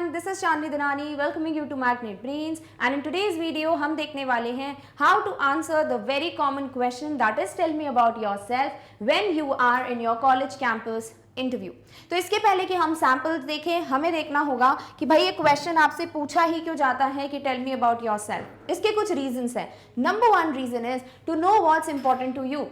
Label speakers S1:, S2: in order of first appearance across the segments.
S1: everyone, this is Chandni Dhanani welcoming you to Magnet Brains and in today's video हम देखने वाले हैं how to answer the very common question that is tell me about yourself when you are in your college campus interview. तो इसके पहले कि हम samples देखें हमें देखना होगा कि भाई ये क्वेश्चन आपसे पूछा ही क्यों जाता है कि टेल मी अबाउट योरसेल्फ। इसके कुछ रीजंस हैं। Number 1 reason is to know what's important to you.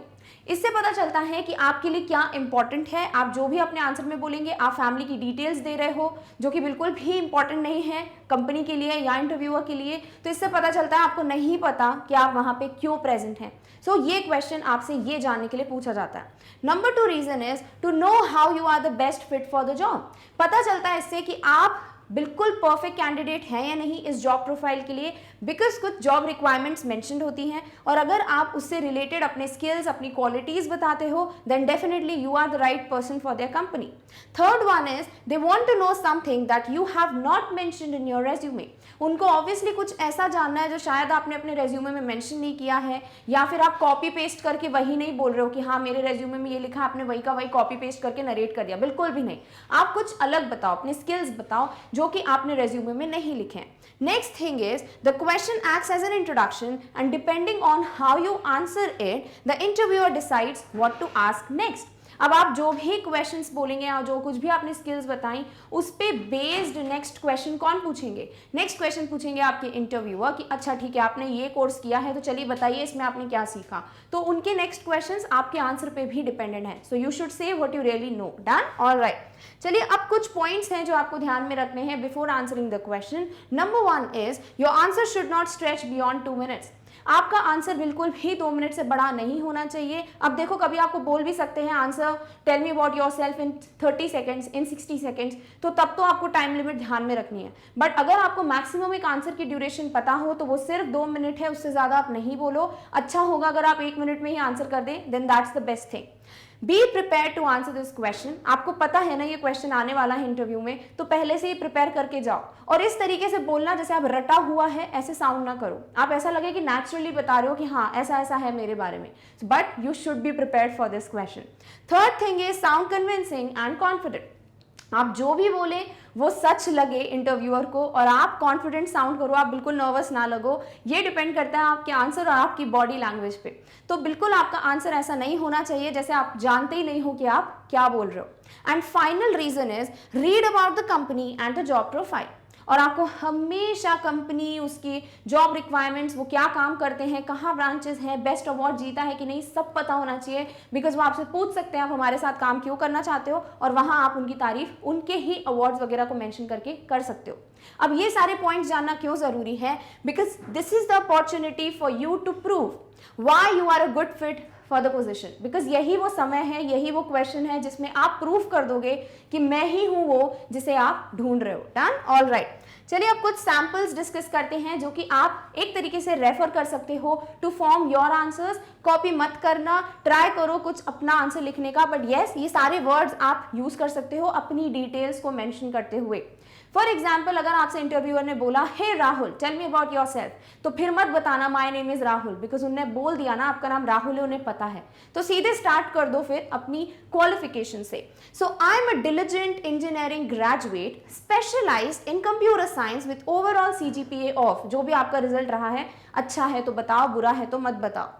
S1: इससे पता चलता है कि आपके लिए क्या इंपॉर्टेंट है। आप जो भी अपने आंसर में बोलेंगे आप फैमिली की डिटेल्स दे रहे हो जो कि बिल्कुल भी इंपॉर्टेंट नहीं है कंपनी के लिए या इंटरव्यूअर के लिए। तो इससे पता चलता है आपको नहीं पता कि आप वहां पे क्यों प्रेजेंट हैं। सो ये क्वेश्चन आपसे ये जानने के लिए पूछा जाता है। Number 2 reason is to know how you are the best fit for the job. पता चलता है इससे कि आप बिल्कुल परफेक्ट कैंडिडेट हैं या नहीं इस जॉब प्रोफाइल के लिए, बिकॉज कुछ जॉब रिक्वायरमेंट्स मेंशन्ड होती हैं और अगर आप उससे रिलेटेड अपने स्किल्स अपनी क्वालिटीज बताते हो then definitely you are the right person for their company. Third one is they want to know something that you have not mentioned in your resume. उनको ऑब्वियसली कुछ ऐसा जानना है जो शायद आपने अपने रेज्यूमे में मेंशन नहीं किया है या फिर आप कॉपी पेस्ट करके वही नहीं बोल रहे हो कि हाँ मेरे रेज्यूमे में ये लिखा आपने वही का वही कॉपी पेस्ट करके नरेट कर दिया। बिल्कुल भी नहीं, आप कुछ अलग बताओ, अपने स्किल्स बताओ जो कि आपने रेज्यूमे में नहीं लिखे हैं। Next thing is the question acts as an introduction and depending on how you answer it the interviewer decides what to ask next. अब आप जो भी क्वेश्चंस बोलेंगे या जो कुछ भी आपने स्किल्स बताई उस पे बेस्ड नेक्स्ट क्वेश्चन कौन पूछेंगे? नेक्स्ट क्वेश्चन पूछेंगे आपके इंटरव्यूअर कि अच्छा ठीक है आपने ये कोर्स किया है तो चलिए बताइए इसमें आपने क्या सीखा। तो उनके नेक्स्ट क्वेश्चंस आपके आंसर पे भी डिपेंडेंट है। So you should say what you really know. Done? Alright, चलिए अब कुछ पॉइंट्स हैं जो आपको ध्यान में रखने हैं before answering the question. Number 1 is your answer should not stretch beyond 2 minutes. आपका आंसर बिल्कुल भी 2 मिनट से बड़ा नहीं होना चाहिए। अब देखो कभी आपको बोल भी सकते हैं answer tell me about yourself in 30 seconds in 60 seconds, तो तब तो आपको टाइम लिमिट ध्यान में रखनी है। बट अगर आपको मैक्सिमम एक आंसर की ड्यूरेशन पता हो तो वो सिर्फ 2 मिनट है, उससे ज्यादा आप नहीं बोलो। अच्छा होगा अगर आप 1 मिनट में ही आंसर कर दें, then that's the best thing. Be prepare to answer this question. आपको पता है ना ये क्वेश्चन आने वाला है इंटरव्यू में, तो पहले से ही प्रिपेयर करके जाओ और इस तरीके से बोलना जैसे आप रटा हुआ है ऐसे साउंड ना करो। आप ऐसा लगे कि नेचुरली बता रहे हो कि हाँ ऐसा ऐसा है मेरे बारे में, but you should be prepared for this question. Third thing is sound convincing and confident. आप जो भी बोले वो सच लगे इंटरव्यूअर को और आप कॉन्फिडेंट साउंड करो, आप बिल्कुल नर्वस ना लगो। ये डिपेंड करता है आपके आंसर और आपकी बॉडी लैंग्वेज पे। तो बिल्कुल आपका आंसर ऐसा नहीं होना चाहिए जैसे आप जानते ही नहीं हो कि आप क्या बोल रहे हो। And final reason is read about the company and the job profile. और आपको हमेशा कंपनी, उसकी जॉब रिक्वायरमेंट्स, वो क्या काम करते हैं, कहाँ ब्रांचेस हैं, बेस्ट अवार्ड जीता है कि नहीं, सब पता होना चाहिए। बिकॉज वो आपसे पूछ सकते हैं आप हमारे साथ काम क्यों करना चाहते हो और वहाँ आप उनकी तारीफ उनके ही अवार्ड्स वगैरह को मेंशन करके कर सकते हो। अब ये सारे पॉइंट्स जानना क्यों जरूरी है? Because this is the opportunity for you to prove why you are a good fit for the position. Because यही वो समय है, यही वो क्वेश्चन है जिसमें आप प्रूव कर दोगे कि मैं ही हूं वो जिसे आप ढूंढ रहे हो। डन? ऑलराइट, चलिए अब कुछ सैंपल्स डिस्कस करते हैं जो कि आप एक तरीके से रेफर कर सकते हो to form your answers. Copy मत करना, ट्राई करो कुछ अपना आंसर लिखने का, बट येस ये सारे वर्ड्स आप यूज कर सकते हो अपनी डिटेल्स को मेंशन करते हुए। फॉर एग्जाम्पल अगर आपसे इंटरव्यूअर ने बोला hey Rahul tell me about yourself, तो फिर मत बताना my name is Rahul, because उन्होंने बोल दिया ना आपका नाम राहुल है, उन्हें पता है। तो सीधे स्टार्ट कर दो फिर अपनी क्वालिफिकेशन से। So I am a diligent engineering graduate specialised in computer science with overall CGPA of. जो भी आपका रिजल्ट रहा है, अच्छा है तो बताओ, बुरा है तो मत बताओ।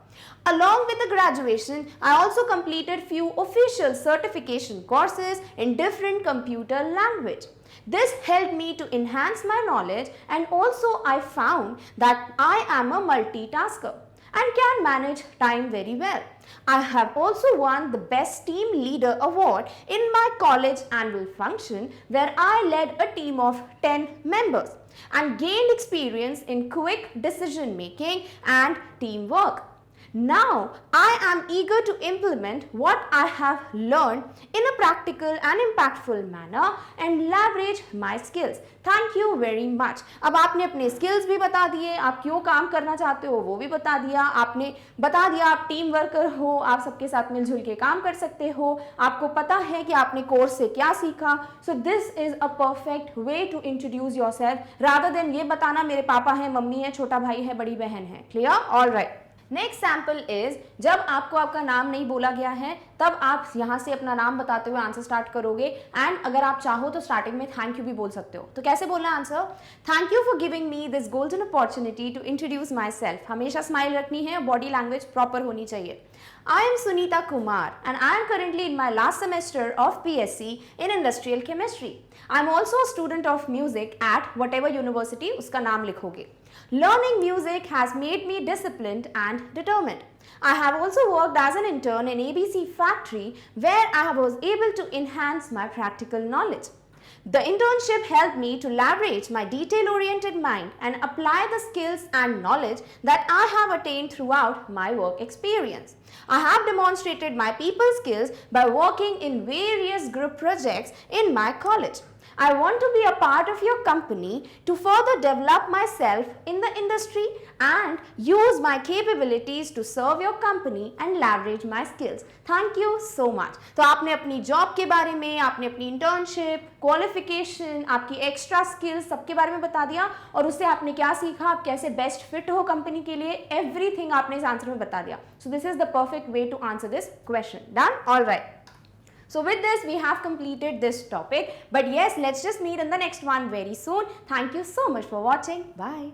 S1: Along with the graduation, I also completed few official certification courses in different computer language. This helped me to enhance my knowledge and also I found that I am a multitasker and can manage time very well. I have also won the Best Team Leader Award in my college annual function where I led a team of 10 members and gained experience in quick decision making and teamwork. Now, I am eager to implement what I have learned in a practical and impactful manner and leverage my skills. Thank you very much. अब आपने अपने skills भी बता दिए, आप क्यों काम करना चाहते हो वो भी बता दिया, आपने बता दिया आप टीम वर्कर हो, आप सबके साथ मिलजुल के काम कर सकते हो, आपको पता है कि आपने कोर्स से क्या सीखा। So this is a perfect way to introduce yourself rather than ये बताना मेरे पापा हैं, मम्मी है, छोटा भाई है, बड़ी बहन है। Clear? All right. Next sample is, जब आपको आपका नाम नहीं बोला गया है तब आप यहाँ से अपना नाम बताते हुए आंसर स्टार्ट करोगे, एंड अगर आप चाहो तो स्टार्टिंग में थैंक यू भी बोल सकते हो। तो कैसे बोलना answer? Thank you for giving me this golden opportunity to introduce myself. हमेशा स्माइल रखनी है, बॉडी लैंग्वेज प्रॉपर होनी चाहिए। I am Sunita Kumar and I am currently in my last semester of BSc in Industrial Chemistry. I am also a student of music at whatever university उसका नाम लिखोगे। Learning music has made me disciplined and determined. I have also worked as an intern in ABC factory where I was able to enhance my practical knowledge. The internship helped me to leverage my detail-oriented mind and apply the skills and knowledge that I have attained throughout my work experience. I have demonstrated my people skills by working in various group projects in my college. I want to be a part of your company to further develop myself in the industry and use my capabilities to serve your company and leverage my skills. Thank you so much. तो आपने अपनी job के बारे में, आपने अपनी internship, qualification, आपकी extra skills सबके बारे में बता दिया, और उससे आपने क्या सीखा, आप कैसे बेस्ट फिट हो कंपनी के लिए, एवरीथिंग आपने इस आंसर में बता दिया। So this is the perfect way to answer this question. Done? All right. So with this, we have completed this topic. But yes, let's just meet in the next one very soon. Thank you so much for watching. Bye.